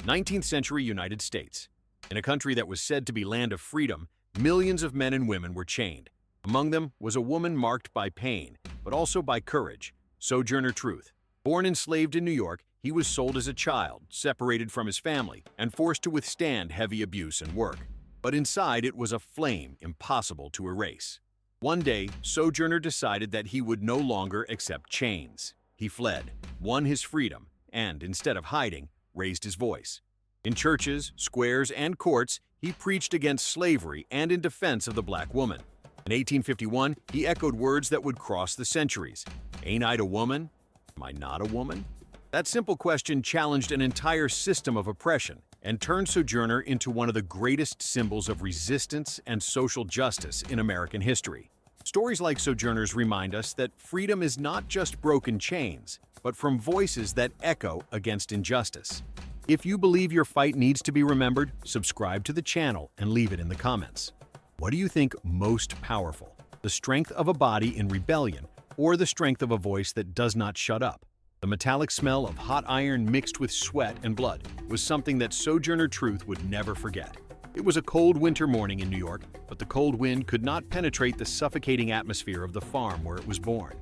19th century United States. In a country that was said to be land of freedom, millions of men and women were chained. Among them was a woman marked by pain, but also by courage, Sojourner Truth. Born enslaved in New York, he was sold as a child, separated from his family, and forced to withstand heavy abuse and work. But inside it was a flame impossible to erase. One day, Sojourner decided that he would no longer accept chains. He fled, won his freedom, and, instead of hiding, raised his voice. In churches, squares, and courts, he preached against slavery and in defense of the black woman. In 1851, he echoed words that would cross the centuries. "Ain't I a woman? Am I not a woman?" That simple question challenged an entire system of oppression and turned Sojourner into one of the greatest symbols of resistance and social justice in American history. Stories like Sojourner's remind us that freedom is not just broken chains, but from voices that echo against injustice. If you believe your fight needs to be remembered, subscribe to the channel and leave it in the comments. What do you think most powerful? The strength of a body in rebellion, or the strength of a voice that does not shut up? The metallic smell of hot iron mixed with sweat and blood was something that Sojourner Truth would never forget. It was a cold winter morning in New York, but the cold wind could not penetrate the suffocating atmosphere of the farm where it was born.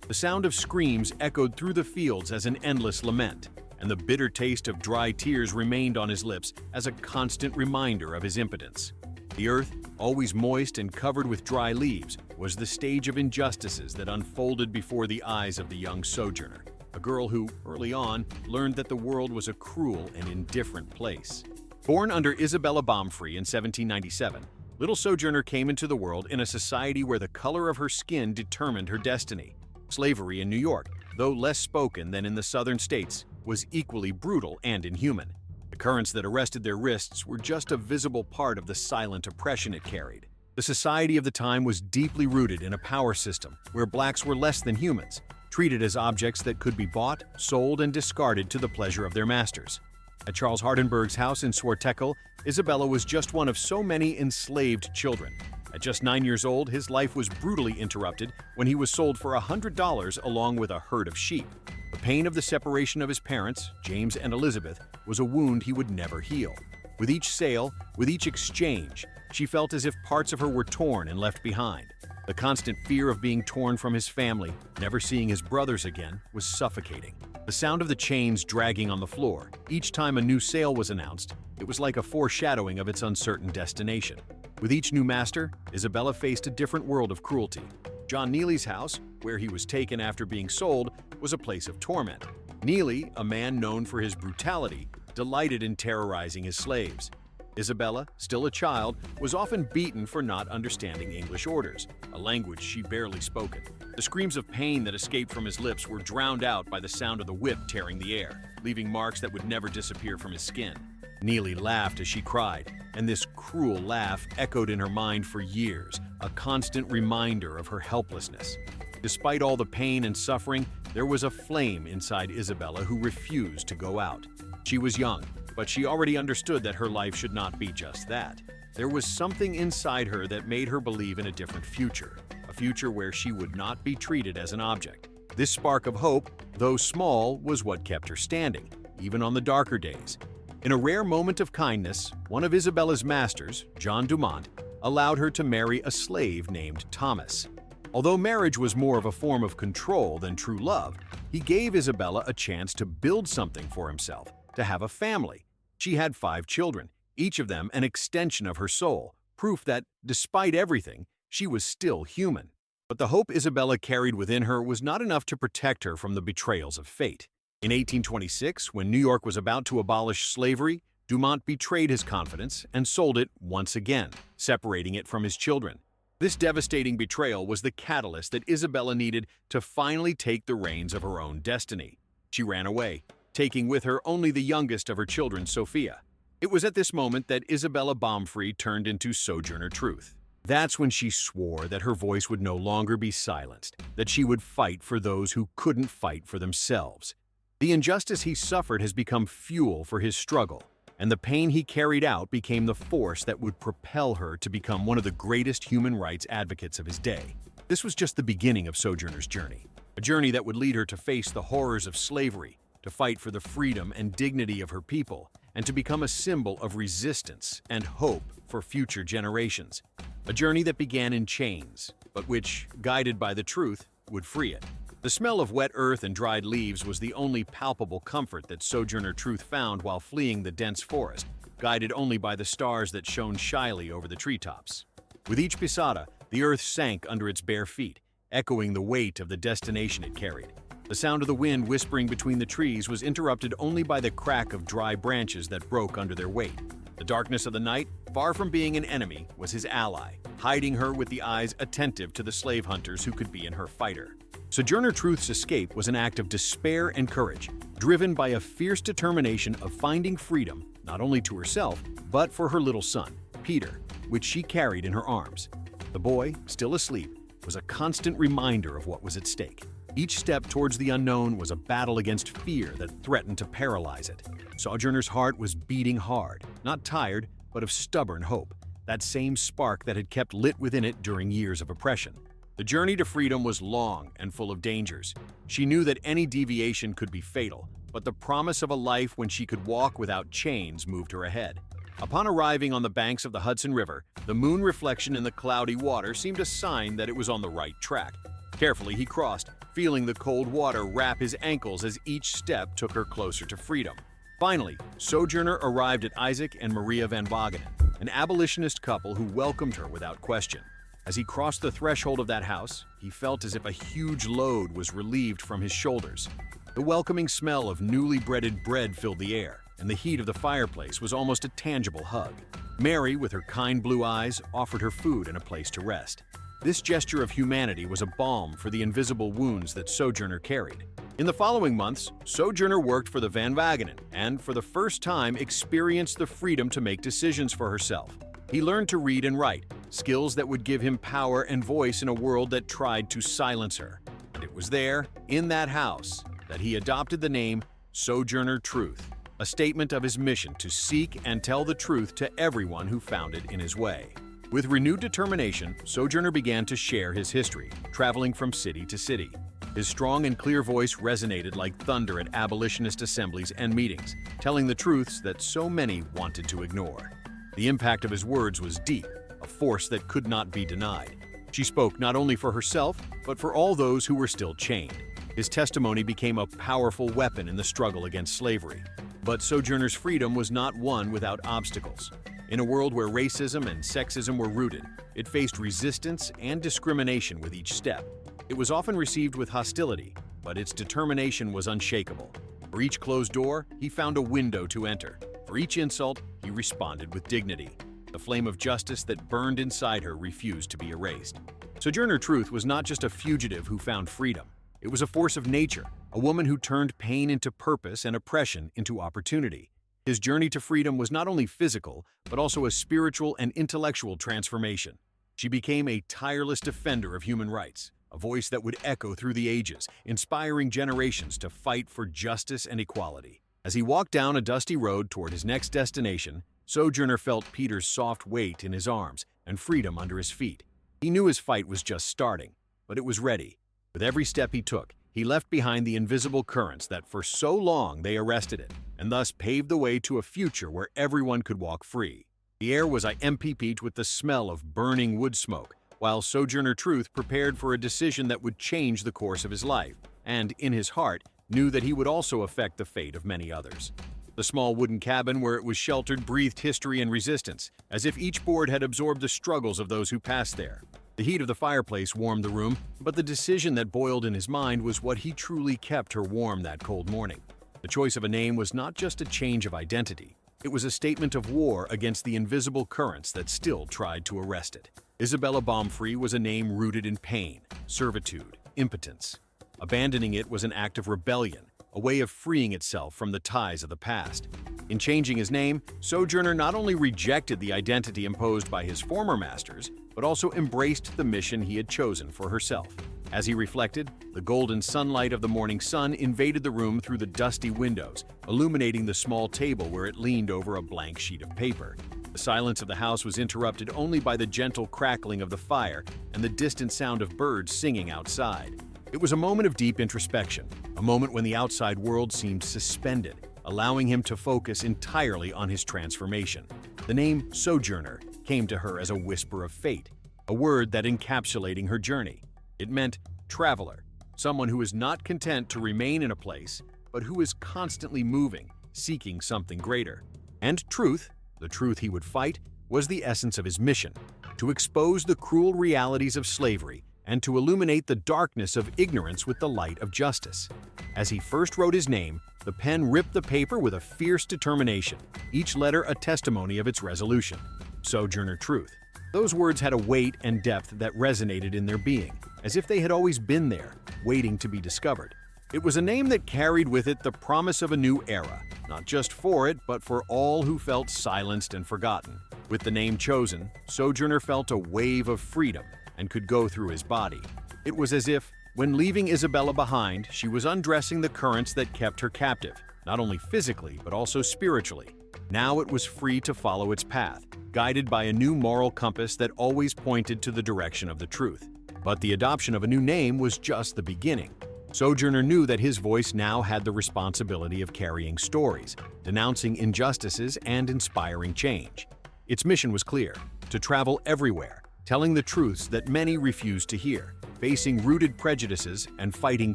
The sound of screams echoed through the fields as an endless lament, and the bitter taste of dry tears remained on his lips as a constant reminder of his impotence. The earth, always moist and covered with dry leaves, was the stage of injustices that unfolded before the eyes of the young Sojourner, a girl who, early on, learned that the world was a cruel and indifferent place. Born under Isabella Baumfree in 1797, little Sojourner came into the world in a society where the color of her skin determined her destiny. Slavery in New York, though less spoken than in the southern states, was equally brutal and inhuman. The currents that arrested their wrists were just a visible part of the silent oppression it carried. The society of the time was deeply rooted in a power system where blacks were less than humans, treated as objects that could be bought, sold, and discarded to the pleasure of their masters. At Charles Hardenberg's house in Swartekel, Isabella was just one of so many enslaved children. At just 9 years old, his life was brutally interrupted when he was sold for $100 along with a herd of sheep. The pain of the separation of his parents, James and Elizabeth, was a wound he would never heal. With each sale, with each exchange, she felt as if parts of her were torn and left behind. The constant fear of being torn from his family, never seeing his brothers again, was suffocating. The sound of the chains dragging on the floor, each time a new sale was announced, it was like a foreshadowing of its uncertain destination. With each new master, Isabella faced a different world of cruelty. John Neely's house, where he was taken after being sold, was a place of torment. Neely, a man known for his brutality, delighted in terrorizing his slaves. Isabella, still a child, was often beaten for not understanding English orders, a language she barely spoken. The screams of pain that escaped from his lips were drowned out by the sound of the whip tearing the air, leaving marks that would never disappear from his skin. Neely laughed as she cried, and this cruel laugh echoed in her mind for years, a constant reminder of her helplessness. Despite all the pain and suffering, there was a flame inside Isabella who refused to go out. She was young, but she already understood that her life should not be just that. There was something inside her that made her believe in a different future, a future where she would not be treated as an object. This spark of hope, though small, was what kept her standing, even on the darker days. In a rare moment of kindness, one of Isabella's masters, John Dumont, allowed her to marry a slave named Thomas. Although marriage was more of a form of control than true love, he gave Isabella a chance to build something for himself, to have a family. She had 5 children, each of them an extension of her soul, proof that, despite everything, she was still human. But the hope Isabella carried within her was not enough to protect her from the betrayals of fate. In 1826, when New York was about to abolish slavery, Dumont betrayed his confidence and sold it once again, separating it from his children. This devastating betrayal was the catalyst that Isabella needed to finally take the reins of her own destiny. She ran away, taking with her only the youngest of her children, Sophia. It was at this moment that Isabella Baumfree turned into Sojourner Truth. That's when she swore that her voice would no longer be silenced, that she would fight for those who couldn't fight for themselves. The injustice he suffered has become fuel for his struggle, and the pain he carried out became the force that would propel her to become one of the greatest human rights advocates of his day. This was just the beginning of Sojourner's journey, a journey that would lead her to face the horrors of slavery, to fight for the freedom and dignity of her people, and to become a symbol of resistance and hope for future generations. A journey that began in chains, but which, guided by the truth, would free it. The smell of wet earth and dried leaves was the only palpable comfort that Sojourner Truth found while fleeing the dense forest, guided only by the stars that shone shyly over the treetops. With each pisada, the earth sank under its bare feet, echoing the weight of the destination it carried. The sound of the wind whispering between the trees was interrupted only by the crack of dry branches that broke under their weight. The darkness of the night, far from being an enemy, was his ally, hiding her with the eyes attentive to the slave hunters who could be in her fighter. Sojourner Truth's escape was an act of despair and courage, driven by a fierce determination of finding freedom, not only to herself, but for her little son, Peter, which she carried in her arms. The boy, still asleep, was a constant reminder of what was at stake. Each step towards the unknown was a battle against fear that threatened to paralyze it. Sojourner's heart was beating hard, not tired, but of stubborn hope, that same spark that had kept lit within it during years of oppression. The journey to freedom was long and full of dangers. She knew that any deviation could be fatal, but the promise of a life when she could walk without chains moved her ahead. Upon arriving on the banks of the Hudson River, the moon reflection in the cloudy water seemed a sign that it was on the right track. Carefully he crossed, feeling the cold water wrap his ankles as each step took her closer to freedom. Finally, Sojourner arrived at Isaac and Maria Van Wagenen, an abolitionist couple who welcomed her without question. As he crossed the threshold of that house, he felt as if a huge load was relieved from his shoulders. The welcoming smell of newly breaded bread filled the air, and the heat of the fireplace was almost a tangible hug. Mary, with her kind blue eyes, offered her food and a place to rest. This gesture of humanity was a balm for the invisible wounds that Sojourner carried. In the following months, Sojourner worked for the Van Wagenen and, for the first time, experienced the freedom to make decisions for herself. He learned to read and write, skills that would give him power and voice in a world that tried to silence her. And it was there, in that house, that he adopted the name Sojourner Truth, a statement of his mission to seek and tell the truth to everyone who found it in his way. With renewed determination, Sojourner began to share his history, traveling from city to city. His strong and clear voice resonated like thunder at abolitionist assemblies and meetings, telling the truths that so many wanted to ignore. The impact of his words was deep, a force that could not be denied. She spoke not only for herself, but for all those who were still chained. His testimony became a powerful weapon in the struggle against slavery. But Sojourner's freedom was not won without obstacles. In a world where racism and sexism were rooted, it faced resistance and discrimination with each step. It was often received with hostility, but its determination was unshakable. For each closed door, he found a window to enter. For each insult, he responded with dignity. The flame of justice that burned inside her refused to be erased. Sojourner Truth was not just a fugitive who found freedom. It was a force of nature, a woman who turned pain into purpose and oppression into opportunity. His journey to freedom was not only physical, but also a spiritual and intellectual transformation. She became a tireless defender of human rights, a voice that would echo through the ages, inspiring generations to fight for justice and equality. As he walked down a dusty road toward his next destination, Sojourner felt Peter's soft weight in his arms and freedom under his feet. He knew his fight was just starting, but it was ready. With every step he took, he left behind the invisible currents that for so long they arrested it, and thus paved the way to a future where everyone could walk free. The air was MPP'd with the smell of burning wood smoke, while Sojourner Truth prepared for a decision that would change the course of his life, and, in his heart, knew that he would also affect the fate of many others. The small wooden cabin where it was sheltered breathed history and resistance, as if each board had absorbed the struggles of those who passed there. The heat of the fireplace warmed the room, but the decision that boiled in his mind was what he truly kept her warm that cold morning. The choice of a name was not just a change of identity. It was a statement of war against the invisible currents that still tried to arrest it. Isabella Baumfree was a name rooted in pain, servitude, impotence. Abandoning it was an act of rebellion, a way of freeing itself from the ties of the past. In changing his name, Sojourner not only rejected the identity imposed by his former masters, but also embraced the mission he had chosen for herself. As he reflected, the golden sunlight of the morning sun invaded the room through the dusty windows, illuminating the small table where it leaned over a blank sheet of paper. The silence of the house was interrupted only by the gentle crackling of the fire and the distant sound of birds singing outside. It was a moment of deep introspection, a moment when the outside world seemed suspended, allowing him to focus entirely on his transformation. The name Sojourner came to her as a whisper of fate, a word that encapsulating her journey. It meant traveler, someone who is not content to remain in a place, but who is constantly moving, seeking something greater. And truth, the truth he would fight, was the essence of his mission, to expose the cruel realities of slavery and to illuminate the darkness of ignorance with the light of justice. As he first wrote his name, the pen ripped the paper with a fierce determination, each letter a testimony of its resolution. Sojourner Truth. Those words had a weight and depth that resonated in their being, as if they had always been there, waiting to be discovered. It was a name that carried with it the promise of a new era, not just for it, but for all who felt silenced and forgotten. With the name chosen, Sojourner felt a wave of freedom and could go through his body. It was as if, when leaving Isabella behind, she was undressing the currents that kept her captive, not only physically, but also spiritually. Now it was free to follow its path, guided by a new moral compass that always pointed to the direction of the truth. But the adoption of a new name was just the beginning. Sojourner knew that his voice now had the responsibility of carrying stories, denouncing injustices, and inspiring change. Its mission was clear: to travel everywhere, telling the truths that many refused to hear, facing rooted prejudices, and fighting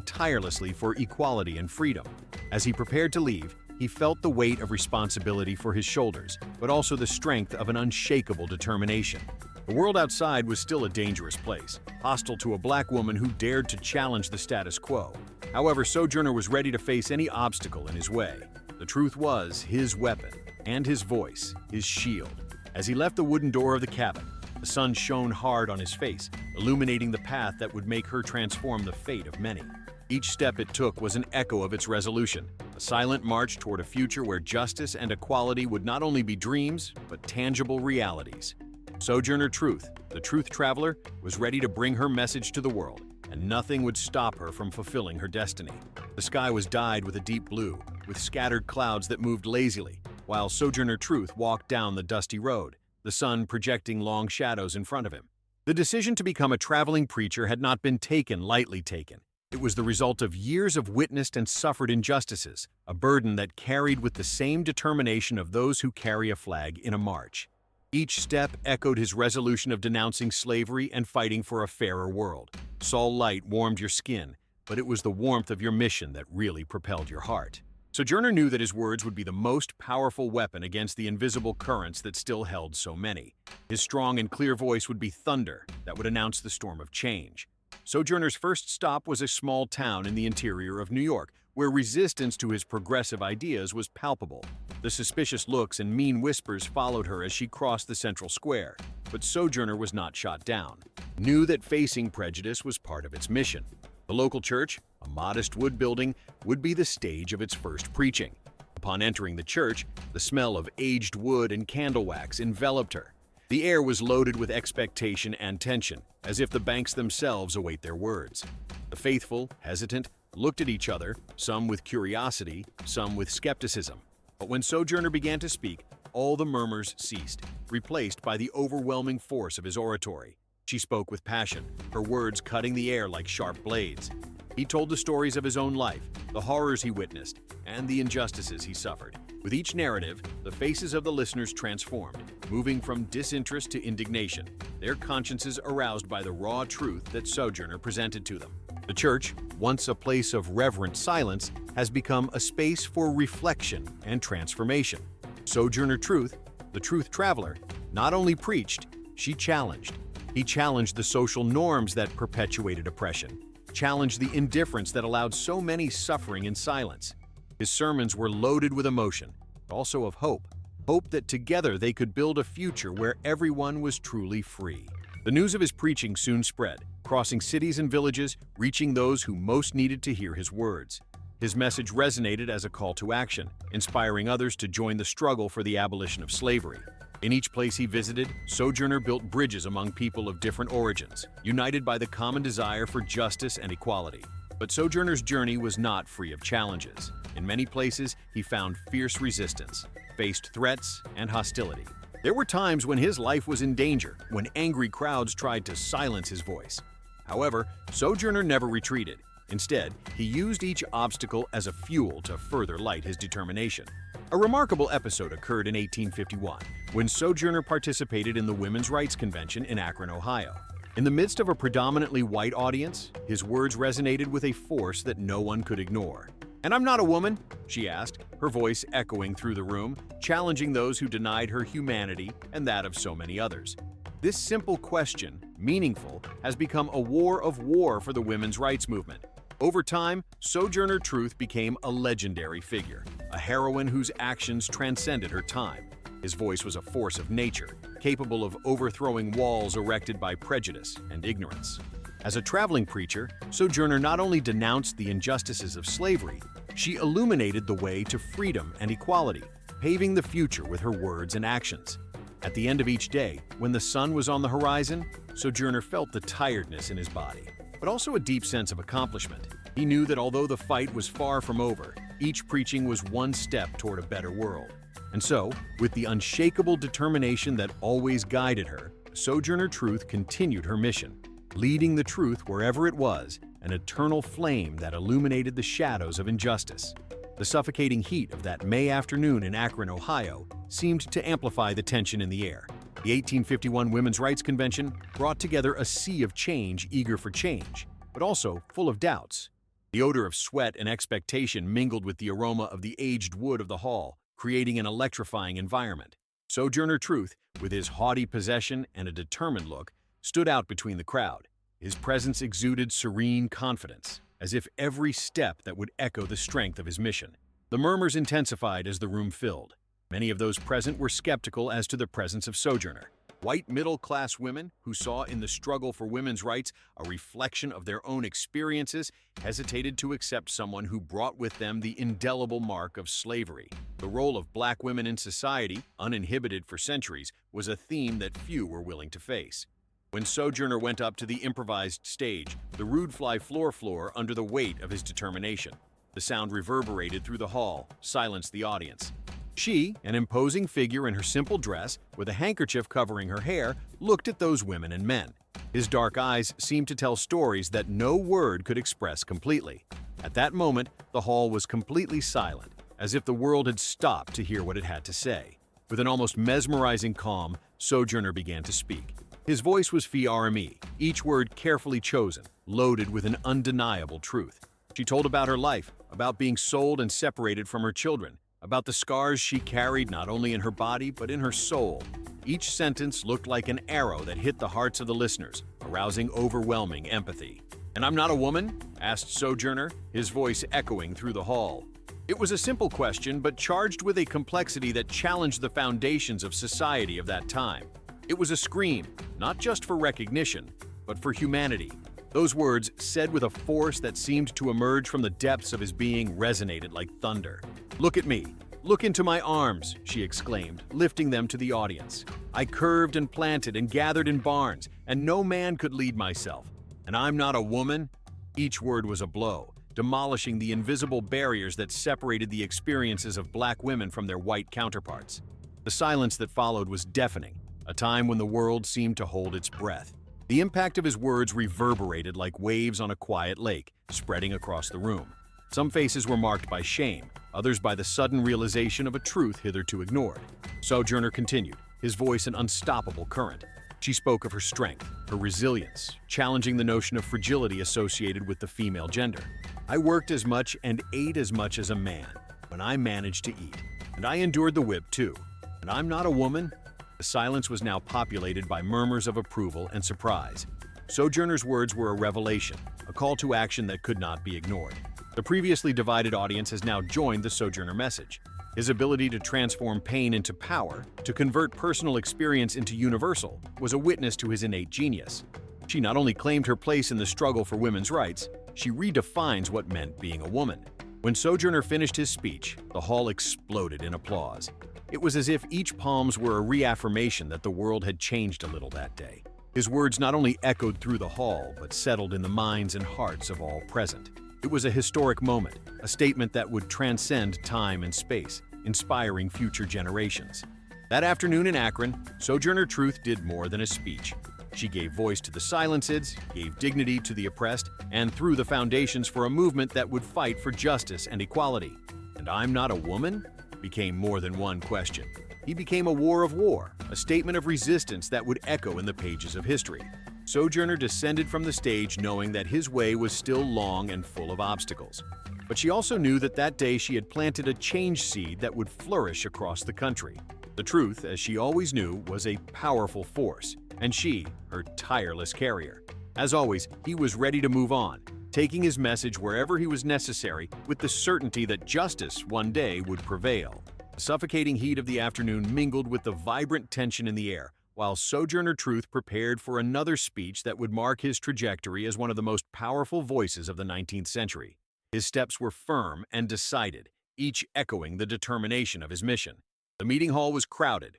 tirelessly for equality and freedom. As he prepared to leave, he felt the weight of responsibility for his shoulders, but also the strength of an unshakable determination. The world outside was still a dangerous place, hostile to a black woman who dared to challenge the status quo. However, Sojourner was ready to face any obstacle in his way. The truth was his weapon, and his voice, his shield. As he left the wooden door of the cabin, the sun shone hard on his face, illuminating the path that would make her transform the fate of many. Each step it took was an echo of its resolution, a silent march toward a future where justice and equality would not only be dreams, but tangible realities. Sojourner Truth, the truth traveler, was ready to bring her message to the world, and nothing would stop her from fulfilling her destiny. The sky was dyed with a deep blue, with scattered clouds that moved lazily, while Sojourner Truth walked down the dusty road, the sun projecting long shadows in front of him. The decision to become a traveling preacher had not been lightly taken. It was the result of years of witnessed and suffered injustices, a burden that carried with the same determination of those who carry a flag in a march. Each step echoed his resolution of denouncing slavery and fighting for a fairer world. Sol light warmed your skin, but it was the warmth of your mission that really propelled your heart. Sojourner knew that his words would be the most powerful weapon against the invisible currents that still held so many. His strong and clear voice would be thunder that would announce the storm of change. Sojourner's first stop was a small town in the interior of New York, where resistance to his progressive ideas was palpable. The suspicious looks and mean whispers followed her as she crossed the central square, but Sojourner was not shot down, knew that facing prejudice was part of its mission. The local church, a modest wood building, would be the stage of its first preaching. Upon entering the church, the smell of aged wood and candle wax enveloped her. The air was loaded with expectation and tension, as if the banks themselves await their words. The faithful, hesitant, looked at each other, some with curiosity, some with skepticism. But when Sojourner began to speak, all the murmurs ceased, replaced by the overwhelming force of his oratory. She spoke with passion, her words cutting the air like sharp blades. He told the stories of his own life, the horrors he witnessed, and the injustices he suffered. With each narrative, the faces of the listeners transformed, moving from disinterest to indignation, their consciences aroused by the raw truth that Sojourner presented to them. The church, once a place of reverent silence, has become a space for reflection and transformation. Sojourner Truth, the truth traveler, not only preached, she challenged. He challenged the social norms that perpetuated oppression, challenged the indifference that allowed so many suffering in silence. His sermons were loaded with emotion, but also of hope that together they could build a future where everyone was truly free. The news of his preaching soon spread, crossing cities and villages, reaching those who most needed to hear his words. His message resonated as a call to action, inspiring others to join the struggle for the abolition of slavery. In each place he visited, Sojourner built bridges among people of different origins, united by the common desire for justice and equality. But Sojourner's journey was not free of challenges. In many places, he found fierce resistance, faced threats and hostility. There were times when his life was in danger, when angry crowds tried to silence his voice. However, Sojourner never retreated. Instead, he used each obstacle as a fuel to further light his determination. A remarkable episode occurred in 1851, when Sojourner participated in the Women's Rights Convention in Akron, Ohio. In the midst of a predominantly white audience, his words resonated with a force that no one could ignore. "And I'm not a woman?" she asked, her voice echoing through the room, challenging those who denied her humanity and that of so many others. This simple question, meaningful, has become a war for the women's rights movement. Over time, Sojourner Truth became a legendary figure, a heroine whose actions transcended her time. His voice was a force of nature, capable of overthrowing walls erected by prejudice and ignorance. As a traveling preacher, Sojourner not only denounced the injustices of slavery, she illuminated the way to freedom and equality, paving the future with her words and actions. At the end of each day, when the sun was on the horizon, Sojourner felt the tiredness in his body, but also a deep sense of accomplishment. He knew that although the fight was far from over, each preaching was one step toward a better world. And so, with the unshakable determination that always guided her, Sojourner Truth continued her mission, leading the truth wherever it was, an eternal flame that illuminated the shadows of injustice. The suffocating heat of that May afternoon in Akron, Ohio, seemed to amplify the tension in the air. The 1851 Women's Rights Convention brought together a sea of change eager for change, but also full of doubts. The odor of sweat and expectation mingled with the aroma of the aged wood of the hall, creating an electrifying environment. Sojourner Truth, with his haughty possession and a determined look, stood out between the crowd. His presence exuded serene confidence, as if every step that would echo the strength of his mission. The murmurs intensified as the room filled. Many of those present were skeptical as to the presence of Sojourner. White middle-class women, who saw in the struggle for women's rights a reflection of their own experiences, hesitated to accept someone who brought with them the indelible mark of slavery. The role of black women in society, uninhibited for centuries, was a theme that few were willing to face. When Sojourner went up to the improvised stage, the rude fly floor under the weight of his determination. The sound reverberated through the hall, silenced the audience. She, an imposing figure in her simple dress, with a handkerchief covering her hair, looked at those women and men. His dark eyes seemed to tell stories that no word could express completely. At that moment, the hall was completely silent, as if the world had stopped to hear what it had to say. With an almost mesmerizing calm, Sojourner began to speak. His voice was fii, each word carefully chosen, loaded with an undeniable truth. She told about her life, about being sold and separated from her children, about the scars she carried not only in her body but in her soul. Each sentence looked like an arrow that hit the hearts of the listeners, arousing overwhelming empathy. "And I'm not a woman?" asked Sojourner, his voice echoing through the hall. It was a simple question, but charged with a complexity that challenged the foundations of society of that time. It was a scream, not just for recognition, but for humanity. Those words, said with a force that seemed to emerge from the depths of his being, resonated like thunder. "Look at me. Look into my arms," she exclaimed, lifting them to the audience. "I curved and planted and gathered in barns, and no man could lead myself. And I'm not a woman?" Each word was a blow, demolishing the invisible barriers that separated the experiences of black women from their white counterparts. The silence that followed was deafening, a time when the world seemed to hold its breath. The impact of his words reverberated like waves on a quiet lake, spreading across the room. Some faces were marked by shame, others by the sudden realization of a truth hitherto ignored. Sojourner continued, his voice an unstoppable current. She spoke of her strength, her resilience, challenging the notion of fragility associated with the female gender. "I worked as much and ate as much as a man when I managed to eat, and I endured the whip too. And I'm not a woman?" The silence was now populated by murmurs of approval and surprise. Sojourner's words were a revelation, a call to action that could not be ignored. The previously divided audience has now joined the Sojourner message. His ability to transform pain into power, to convert personal experience into universal, was a witness to his innate genius. She not only claimed her place in the struggle for women's rights, she redefines what meant being a woman. When Sojourner finished his speech, the hall exploded in applause. It was as if each pause were a reaffirmation that the world had changed a little that day. His words not only echoed through the hall, but settled in the minds and hearts of all present. It was a historic moment, a statement that would transcend time and space, inspiring future generations. That afternoon in Akron, Sojourner Truth did more than a speech. She gave voice to the silenced, gave dignity to the oppressed, and threw the foundations for a movement that would fight for justice and equality. "And I'm not a woman?" became more than one question. He became a war, a statement of resistance that would echo in the pages of history. Sojourner descended from the stage knowing that his way was still long and full of obstacles. But she also knew that that day she had planted a change seed that would flourish across the country. The truth, as she always knew, was a powerful force, and she, her tireless carrier. As always, he was ready to move on, taking his message wherever he was necessary with the certainty that justice one day would prevail. The suffocating heat of the afternoon mingled with the vibrant tension in the air, while Sojourner Truth prepared for another speech that would mark his trajectory as one of the most powerful voices of the 19th century. His steps were firm and decided, each echoing the determination of his mission. The meeting hall was crowded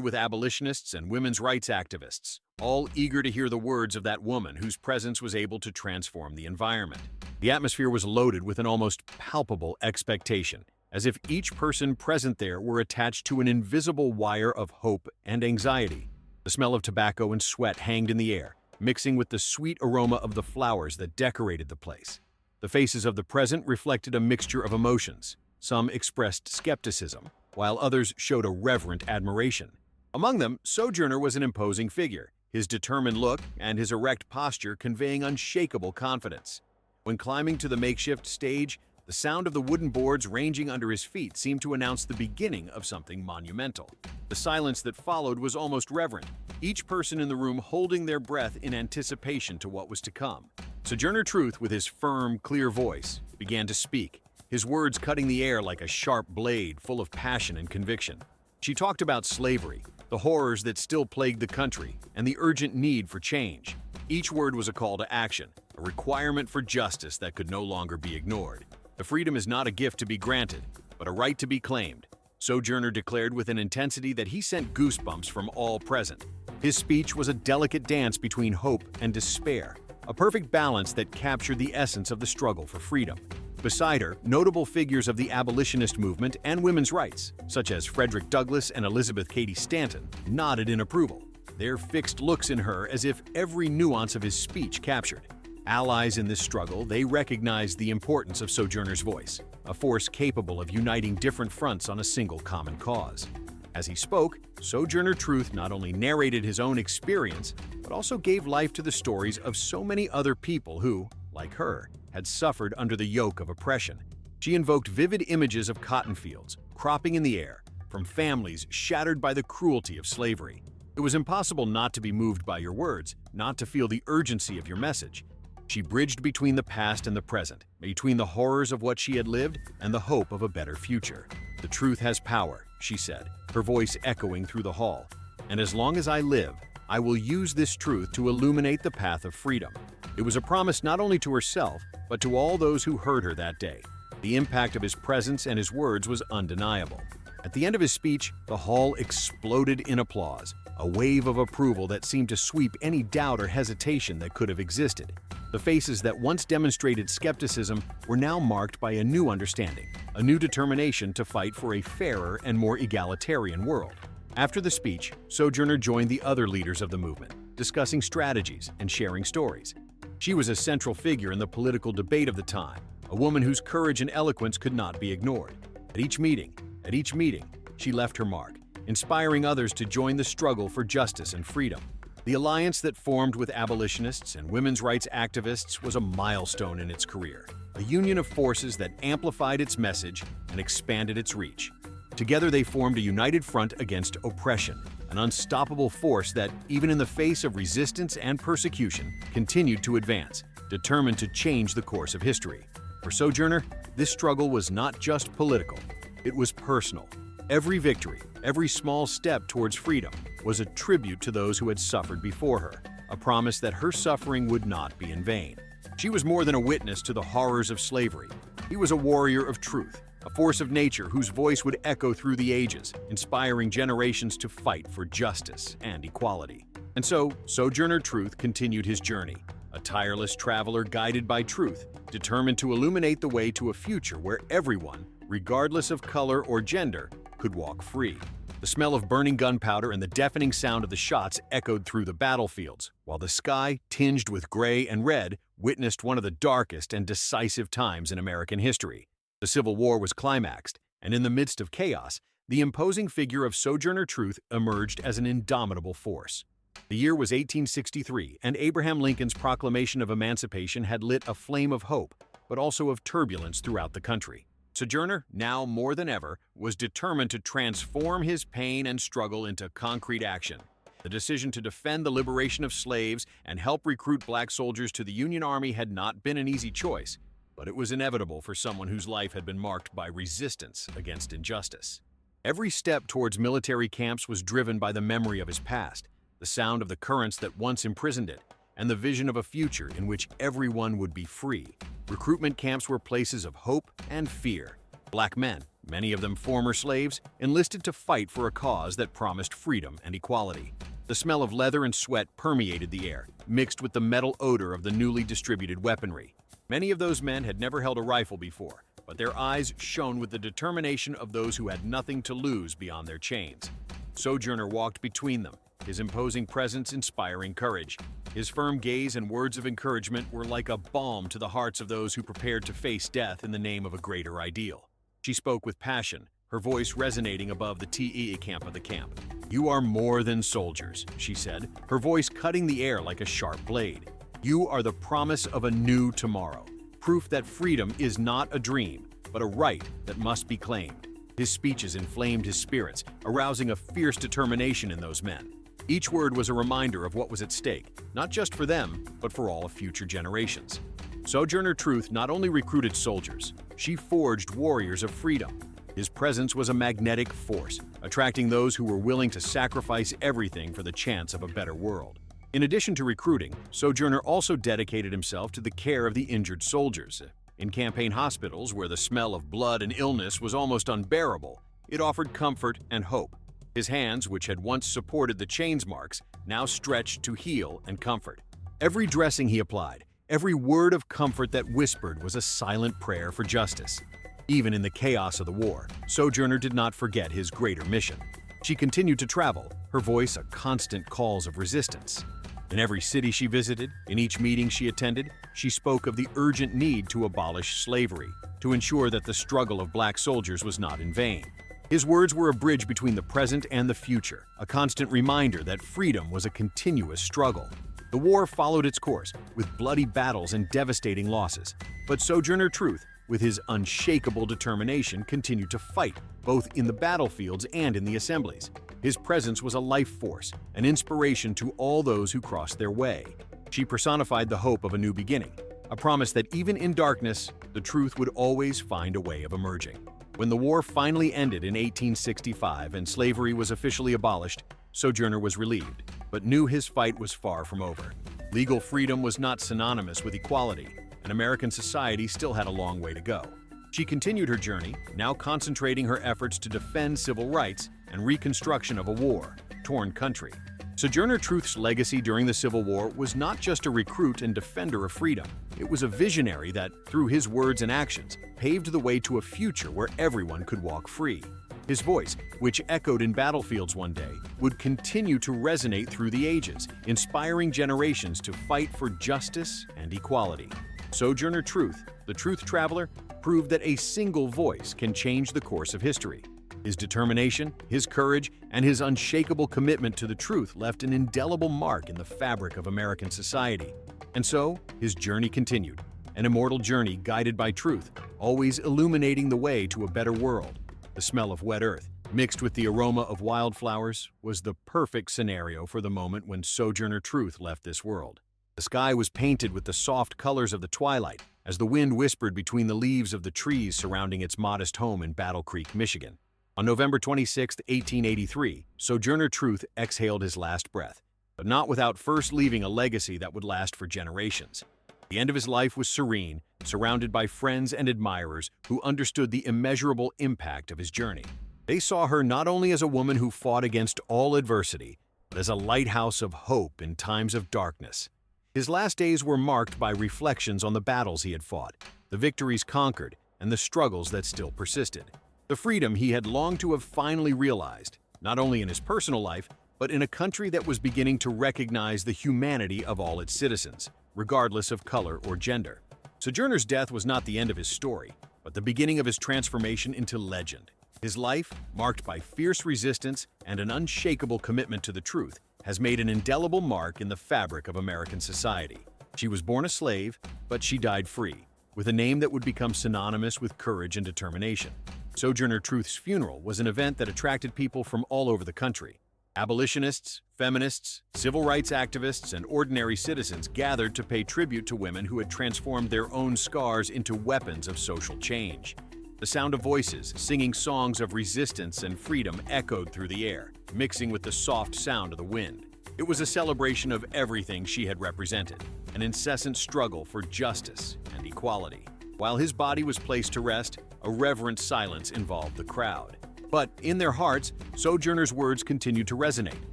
with abolitionists and women's rights activists, all eager to hear the words of that woman whose presence was able to transform the environment. The atmosphere was loaded with an almost palpable expectation, as if each person present there were attached to an invisible wire of hope and anxiety. The smell of tobacco and sweat hanged in the air, mixing with the sweet aroma of the flowers that decorated the place. The faces of the present reflected a mixture of emotions. Some expressed skepticism, while others showed a reverent admiration. Among them, Sojourner was an imposing figure, his determined look and his erect posture conveying unshakable confidence. When climbing to the makeshift stage, the sound of the wooden boards ranging under his feet seemed to announce the beginning of something monumental. The silence that followed was almost reverent, each person in the room holding their breath in anticipation to what was to come. Sojourner Truth, with his firm, clear voice, began to speak, his words cutting the air like a sharp blade full of passion and conviction. She talked about slavery, the horrors that still plagued the country, and the urgent need for change. Each word was a call to action, a requirement for justice that could no longer be ignored. The freedom is not a gift to be granted, but a right to be claimed, Sojourner declared with an intensity that he sent goosebumps from all present. His speech was a delicate dance between hope and despair, a perfect balance that captured the essence of the struggle for freedom. Beside her, notable figures of the abolitionist movement and women's rights, such as Frederick Douglass and Elizabeth Cady Stanton, nodded in approval, their fixed looks in her as if every nuance of his speech captured. Allies in this struggle, they recognized the importance of Sojourner's voice, a force capable of uniting different fronts on a single common cause. As he spoke, Sojourner Truth not only narrated his own experience, but also gave life to the stories of so many other people who, like her, had suffered under the yoke of oppression. She invoked vivid images of cotton fields, cropping in the air, from families shattered by the cruelty of slavery. It was impossible not to be moved by your words, not to feel the urgency of your message. She bridged between the past and the present, between the horrors of what she had lived and the hope of a better future. "The truth has power," she said, her voice echoing through the hall. "And as long as I live, I will use this truth to illuminate the path of freedom." It was a promise not only to herself, but to all those who heard her that day. The impact of his presence and his words was undeniable. At the end of his speech, the hall exploded in applause, a wave of approval that seemed to sweep any doubt or hesitation that could have existed. The faces that once demonstrated skepticism were now marked by a new understanding, a new determination to fight for a fairer and more egalitarian world. After the speech, Sojourner joined the other leaders of the movement, discussing strategies and sharing stories. She was a central figure in the political debate of the time, a woman whose courage and eloquence could not be ignored. At each meeting, she left her mark, inspiring others to join the struggle for justice and freedom. The alliance that formed with abolitionists and women's rights activists was a milestone in its career, a union of forces that amplified its message and expanded its reach. Together they formed a united front against oppression, an unstoppable force that, even in the face of resistance and persecution, continued to advance, determined to change the course of history. For Sojourner, this struggle was not just political, it was personal. Every victory, every small step towards freedom, was a tribute to those who had suffered before her, a promise that her suffering would not be in vain. She was more than a witness to the horrors of slavery. He was a warrior of truth, a force of nature whose voice would echo through the ages, inspiring generations to fight for justice and equality. And so, Sojourner Truth continued his journey, a tireless traveler guided by truth, determined to illuminate the way to a future where everyone, regardless of color or gender, could walk free. The smell of burning gunpowder and the deafening sound of the shots echoed through the battlefields, while the sky, tinged with gray and red, witnessed one of the darkest and decisive times in American history. The Civil War was climaxed, and in the midst of chaos, the imposing figure of Sojourner Truth emerged as an indomitable force. The year was 1863, and Abraham Lincoln's proclamation of emancipation had lit a flame of hope, but also of turbulence throughout the country. Sojourner, now more than ever, was determined to transform his pain and struggle into concrete action. The decision to defend the liberation of slaves and help recruit black soldiers to the Union Army had not been an easy choice, but it was inevitable for someone whose life had been marked by resistance against injustice. Every step towards military camps was driven by the memory of his past, the sound of the currents that once imprisoned it, and the vision of a future in which everyone would be free. Recruitment camps were places of hope and fear. Black men, many of them former slaves, enlisted to fight for a cause that promised freedom and equality. The smell of leather and sweat permeated the air, mixed with the metal odor of the newly distributed weaponry. Many of those men had never held a rifle before, but their eyes shone with the determination of those who had nothing to lose beyond their chains. Sojourner walked between them, his imposing presence inspiring courage. His firm gaze and words of encouragement were like a balm to the hearts of those who prepared to face death in the name of a greater ideal. She spoke with passion, her voice resonating above the TE camp of the camp. "You are more than soldiers," she said, her voice cutting the air like a sharp blade. "You are the promise of a new tomorrow, proof that freedom is not a dream, but a right that must be claimed." His speeches inflamed his spirits, arousing a fierce determination in those men. Each word was a reminder of what was at stake, not just for them, but for all future generations. Sojourner Truth not only recruited soldiers, she forged warriors of freedom. His presence was a magnetic force, attracting those who were willing to sacrifice everything for the chance of a better world. In addition to recruiting, Sojourner also dedicated himself to the care of the injured soldiers. In campaign hospitals, where the smell of blood and illness was almost unbearable, it offered comfort and hope. His hands, which had once supported the chains marks, now stretched to heal and comfort. Every dressing he applied, every word of comfort that whispered was a silent prayer for justice. Even in the chaos of the war, Sojourner did not forget his greater mission. She continued to travel, her voice a constant call of resistance. In every city she visited, in each meeting she attended, she spoke of the urgent need to abolish slavery, to ensure that the struggle of black soldiers was not in vain. His words were a bridge between the present and the future, a constant reminder that freedom was a continuous struggle. The war followed its course, with bloody battles and devastating losses. But Sojourner Truth, with his unshakable determination, continued to fight, both in the battlefields and in the assemblies. His presence was a life force, an inspiration to all those who crossed their way. She personified the hope of a new beginning, a promise that even in darkness, the truth would always find a way of emerging. When the war finally ended in 1865 and slavery was officially abolished, Sojourner was relieved, but knew his fight was far from over. Legal freedom was not synonymous with equality, and American society still had a long way to go. She continued her journey, now concentrating her efforts to defend civil rights and reconstruction of a war-torn country. Sojourner Truth's legacy during the Civil War was not just a recruit and defender of freedom. It was a visionary that, through his words and actions, paved the way to a future where everyone could walk free. His voice, which echoed in battlefields one day, would continue to resonate through the ages, inspiring generations to fight for justice and equality. Sojourner Truth, the truth traveler, proved that a single voice can change the course of history. His determination, his courage, and his unshakable commitment to the truth left an indelible mark in the fabric of American society. And so, his journey continued, an immortal journey guided by truth, always illuminating the way to a better world. The smell of wet earth, mixed with the aroma of wildflowers, was the perfect scenario for the moment when Sojourner Truth left this world. The sky was painted with the soft colors of the twilight, as the wind whispered between the leaves of the trees surrounding its modest home in Battle Creek, Michigan. On November 26, 1883, Sojourner Truth exhaled his last breath, but not without first leaving a legacy that would last for generations. The end of his life was serene, surrounded by friends and admirers who understood the immeasurable impact of his journey. They saw her not only as a woman who fought against all adversity, but as a lighthouse of hope in times of darkness. His last days were marked by reflections on the battles he had fought, the victories conquered, and the struggles that still persisted. The freedom he had longed to have finally realized. not only in his personal life, but in a country that was beginning to recognize the humanity of all its citizens, regardless of color or gender. Sojourner's death was not the end of his story, but the beginning of his transformation into legend. His life, marked by fierce resistance and an unshakable commitment to the truth, has made an indelible mark in the fabric of American society. She was born a slave, but she died free, with a name that would become synonymous with courage and determination. Sojourner Truth's funeral was an event that attracted people from all over the country. Abolitionists, feminists, civil rights activists, and ordinary citizens gathered to pay tribute to women who had transformed their own scars into weapons of social change. The sound of voices singing songs of resistance and freedom echoed through the air, mixing with the soft sound of the wind. It was a celebration of everything she had represented, an incessant struggle for justice and equality. While his body was placed to rest, a reverent silence involved the crowd. But in their hearts, Sojourner's words continued to resonate,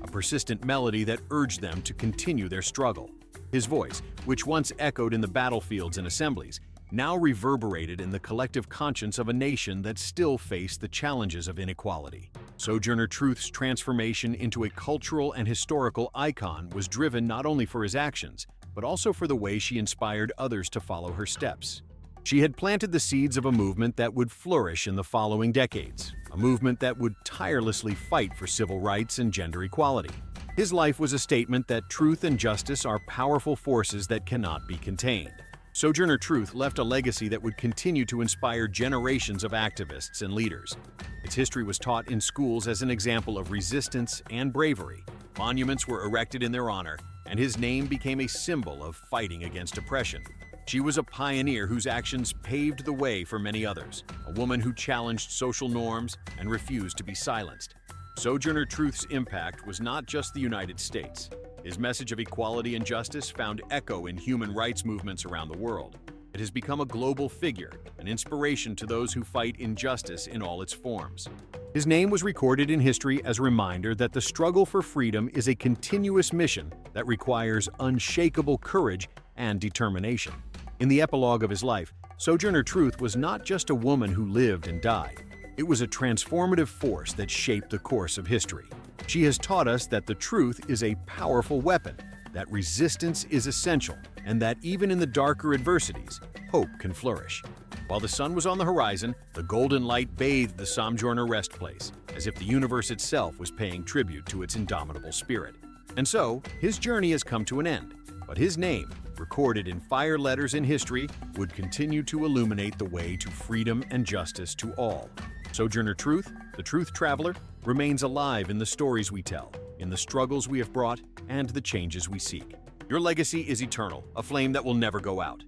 a persistent melody that urged them to continue their struggle. His voice, which once echoed in the battlefields and assemblies, now reverberated in the collective conscience of a nation that still faced the challenges of inequality. Sojourner Truth's transformation into a cultural and historical icon was driven not only for his actions, but also for the way she inspired others to follow her steps. She had planted the seeds of a movement that would flourish in the following decades, a movement that would tirelessly fight for civil rights and gender equality. His life was a statement that truth and justice are powerful forces that cannot be contained. Sojourner Truth left a legacy that would continue to inspire generations of activists and leaders. Its history was taught in schools as an example of resistance and bravery. Monuments were erected in their honor, and his name became a symbol of fighting against oppression. She was a pioneer whose actions paved the way for many others, a woman who challenged social norms and refused to be silenced. Sojourner Truth's impact was not just the United States. His message of equality and justice found echo in human rights movements around the world. It has become a global figure, an inspiration to those who fight injustice in all its forms. His name was recorded in history as a reminder that the struggle for freedom is a continuous mission that requires unshakable courage and determination. In the epilogue of his life, Sojourner Truth was not just a woman who lived and died. It was a transformative force that shaped the course of history. She has taught us that the truth is a powerful weapon, that resistance is essential, and that even in the darker adversities, hope can flourish. While the sun was on the horizon, the golden light bathed the Sojourner rest place, as if the universe itself was paying tribute to its indomitable spirit. And so, his journey has come to an end, but his name, recorded in fire letters in history, would continue to illuminate the way to freedom and justice to all. Sojourner Truth, the Truth Traveler, remains alive in the stories we tell, in the struggles we have brought, and the changes we seek. Your legacy is eternal, a flame that will never go out.